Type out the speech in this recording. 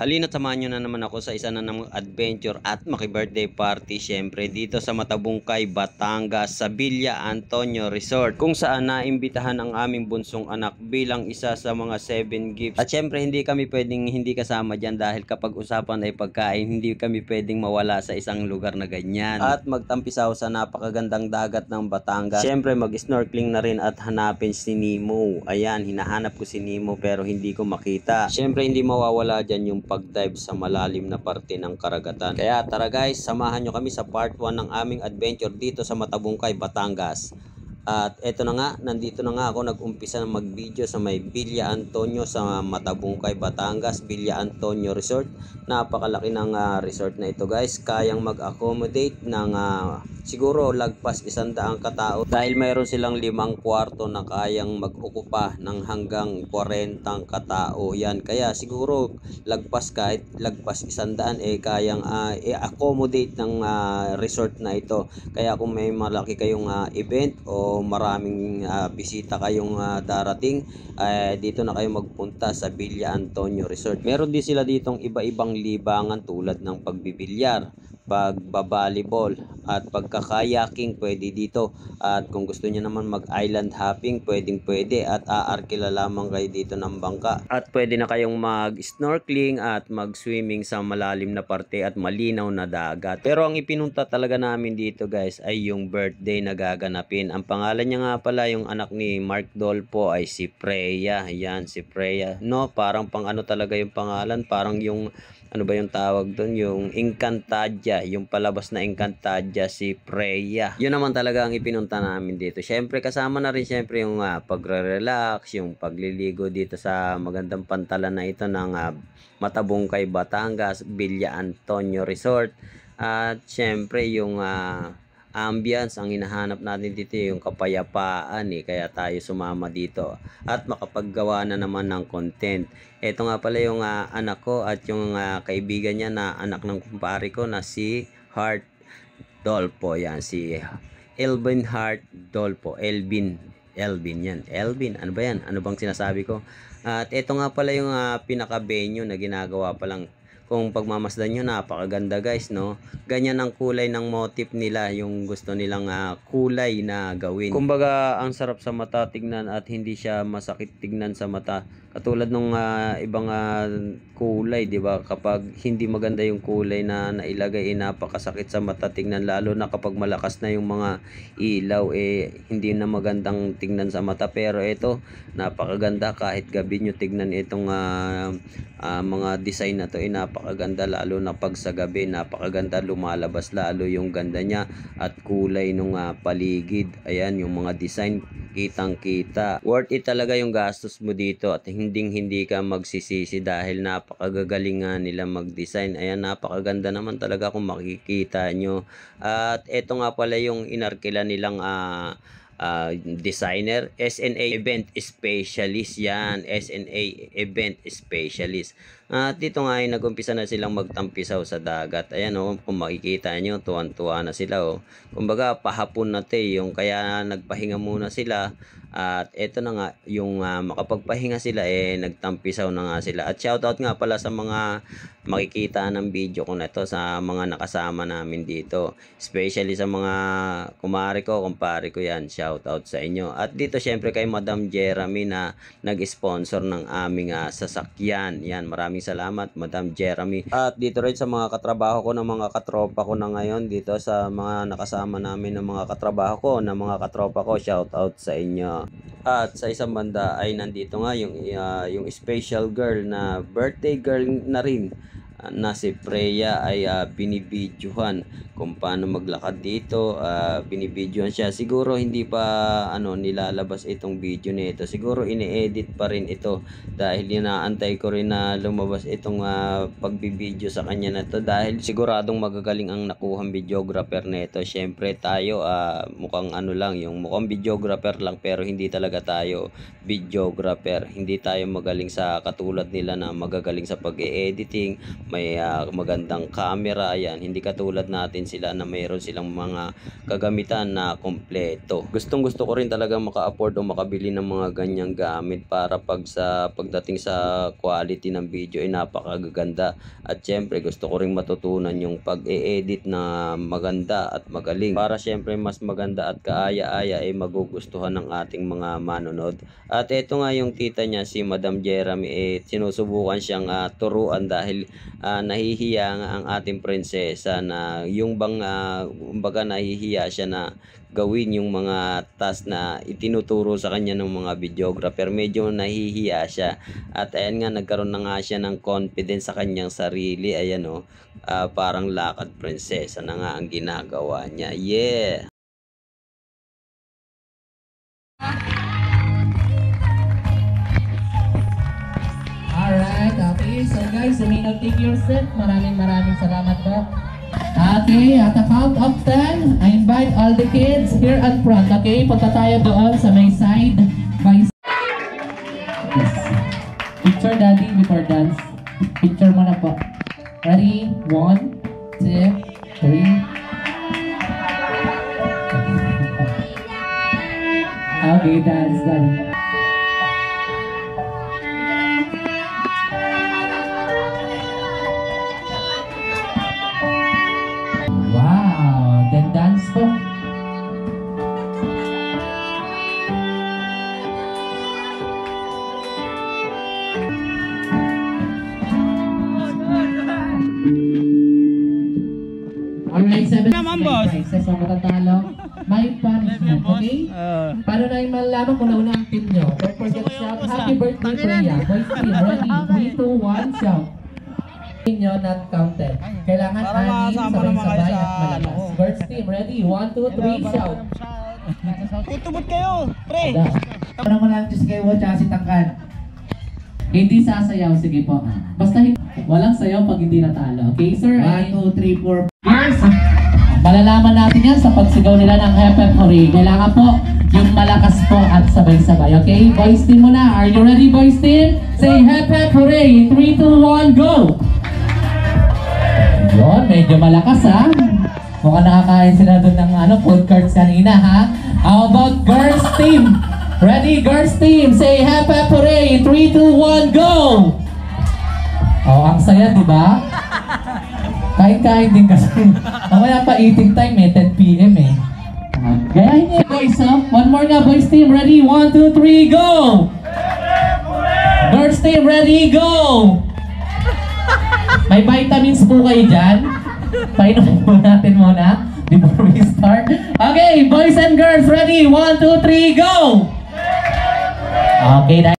Halina't samahan nyo na naman ako sa isa na namang adventure at maki-birthday party syempre dito sa Matabungkay, Batangas sa Villa Antonio Resort, kung saan naimbitahan ang aming bunsong anak bilang isa sa mga 7 gifts. At syempre hindi kami pwedeng hindi kasama dyan dahil kapag usapan ay pagkain, hindi kami pwedeng mawala sa isang lugar na ganyan. At magtampisaw sa napakagandang dagat ng Batangas. Syempre mag-snorkeling na rin at hanapin si Nemo. Ayan, hinahanap ko si Nemo pero hindi ko makita. Syempre hindi mawawala dyan yung pag-dive sa malalim na parte ng karagatan. Kaya tara guys, samahan nyo kami sa part 1 ng aming adventure dito sa Matabungkay, Batangas. At eto na nga, nandito na nga ako nag-umpisa na mag-video sa may Villa Antonio sa Matabungkay, Batangas, Villa Antonio Resort. Napakalaki ng resort na ito guys. Kayang mag-accommodate ng siguro lagpas 100 katao dahil mayroon silang 5 kwarto na kayang mag-okupa ng hanggang 40 katao. Yan, kaya siguro lagpas kahit lagpas 100 kayang i-accommodate ng resort na ito. Kaya kung may malaki kayong event o maraming bisita kayong darating, dito na kayo magpunta sa Villa Antonio Resort. Meron din sila ditong iba-ibang libangan tulad ng pagbibilyar, pagbabalibol at pagkakayaking pwede dito. At kung gusto niyo naman mag-island hopping, pwede at aarkila lamang kayo dito ng bangka. At pwede na kayong mag-snorkeling at mag-swimming sa malalim na parte at malinaw na dagat. Pero ang ipinunta talaga namin dito guys ay yung birthday na gaganapin. Ang pangalan niya nga pala, yung anak ni Mark Dolpo, ay si Freya. Ayan, si Freya. No, parang pang ano talaga yung pangalan, parang yung ano ba yung tawag doon, yung Encantadia, yung palabas na Encantadia, si Freya. Yun naman talaga ang ipinunta namin dito. Syempre kasama na rin syempre yung pagre-relax, yung pagliligo dito sa magandang pantalan na ito ng Matabungkay, Batangas, Villa Antonio Resort. At syempre yung ambience ang hinahanap natin dito, yung kapayapaan kaya tayo sumama dito at makapaggawa na naman ng content. Ito nga pala yung anak ko at yung kaibigan niya na anak ng kumpare ko na si Hart Dolpo. Yan, si Elvin Hart Dolpo. Elvin yan. Elvin, ano ba yan? Ano bang sinasabi ko? At ito nga pala yung pinaka-venue na ginagawa pa lang. Kung pagmamasdan nyo, napakaganda guys, no? Ganyan ang kulay ng motif nila, yung gusto nilang kulay na gawin. Kumbaga, ang sarap sa mata tignan at hindi siya masakit tignan sa mata. Katulad ng ibang kulay, di ba? Kapag hindi maganda yung kulay na nailagay, napakasakit sa mata tignan, lalo na kapag malakas na yung mga ilaw, hindi na magandang tignan sa mata. Pero ito, napakaganda kahit gabi nyo tignan itong mga design na to, napakaganda lalo na pag sa gabi, napakaganda, lumalabas lalo yung ganda niya at kulay nung paligid. Ayan, yung mga design kitang kita. Worth it talaga yung gastos mo dito at hindi ka magsisisi dahil napakagagaling nila mag-design. Ayan, napakaganda naman talaga kung makikita nyo. At eto nga pala yung inarkila nilang designer, SNA Event Specialist. Yan, SNA Event Specialist. At dito nga ay nag-umpisa na silang magtampisaw sa dagat. Ayan kung makikita nyo, tuwan-tuwa na sila kumbaga pahapon na yung kaya nagpahinga muna sila. At eto na nga, yung makapagpahinga sila, nagtampisaw na nga sila. At shoutout nga pala sa mga makikita ng video ko na to, sa mga nakasama namin dito, especially sa mga kumare ko, kumpare ko. Yan, shoutout sa inyo. At dito syempre kay Madam Jeremy na nag-sponsor ng aming sasakyan. Yan, maraming salamat Madam Jeremy. At dito rin sa mga katrabaho ko, ng mga katropa ko na ngayon dito, sa mga nakasama namin ng mga katrabaho ko, ng mga katropa ko, shoutout sa inyo. At sa isang banda ay nandito nga yung special girl na birthday girl na rin na si Freya ay binibidyohan kung paano maglakad dito. Binibidyohan siya. Siguro hindi pa nilalabas itong video nito. Siguro ini-edit pa rin ito dahil inaantay ko rin na lumabas itong pagbibidyo sa kanya na to, dahil siguradong magagaling ang nakuhang videographer nito. Syempre tayo mukhang mukhang videographer lang, pero hindi talaga tayo videographer. Hindi tayo magaling sa katulad nila na magagaling sa pag-editing, may magandang camera. Ayan, hindi katulad natin sila na mayroon silang mga kagamitan na kompleto. Gustong gusto ko rin talaga maka-afford o makabili ng mga ganyang gamit para pagdating sa quality ng video ay napakaganda. At syempre gusto ko rin matutunan yung pag-e-edit na maganda at magaling para syempre mas maganda at kaaya-aya ay magugustuhan ng ating mga manonood. At ito nga yung tita niya, si Madam Jeremy, sinusubukan siyang turuan dahil nahihiya nga ang ating prinsesa na yung bang kumbaga nahihiya siya na gawin yung mga task na itinuturo sa kanya ng mga videographer. Medyo nahihiya siya at ayan nga, nagkaroon na nga siya ng confidence sa kanyang sarili. Ayan parang lakad prinsesa na nga ang ginagawa niya. Yeah! Alright, okay. So guys, you may now take your seat. Maraming salamat po. Okay, at the count of 10, I invite all the kids here at front. Okay, punta tayo doon sa may side by side. Yes. Picture daddy before dance. Picture mo na po. Ready? 1, 2, 3. Okay, dance daddy. Wow, then dance po. Alright, 7 prizes ang matatalo. May punishment, okay? Paano na yung malalaman kung nauna ang team nyo? Don't forget to shout, happy birthday, Freya. Boys team, ready? 3, 2, 1, shout. Nyo not counted. Kailangan anin, sabay-sabay at malakas. Birds team, ready? 1, 2, 3, shout. Tutubot kayo, pre! Ano mo lang Diyos kayo, tsaka si Tangkan. Hindi sasayaw, sige po. Basta walang sayaw pag hindi natalo. Okay, sir? 1, 2, 3, 4. First, malalaman natin yan sa pagsigaw nila ng hep hep hooray. Kailangan po yung malakas po at sabay-sabay. Okay, boys team muna. Are you ready, boys team? Say hep hep hooray. 3, 2, 1, go! Yun, medyo malakas ha. Mukhang nakakain sila doon ng food cards kanina ha. How about girls team? Ready, girls team? Say hep hep hooray. 3, 2, 1, go! Oh, ang saya, di ba? Kain-kain din kasi. Mamaya pa eating time 10 PM Gayahin niyo boys ha. One more na boys team. Ready? 1, 2, 3, go! Girls team, ready, go! May vitamins po kayo dyan. Painom po natin muna before we start. Okay, boys and girls, ready? 1, 2, 3, go! Okay,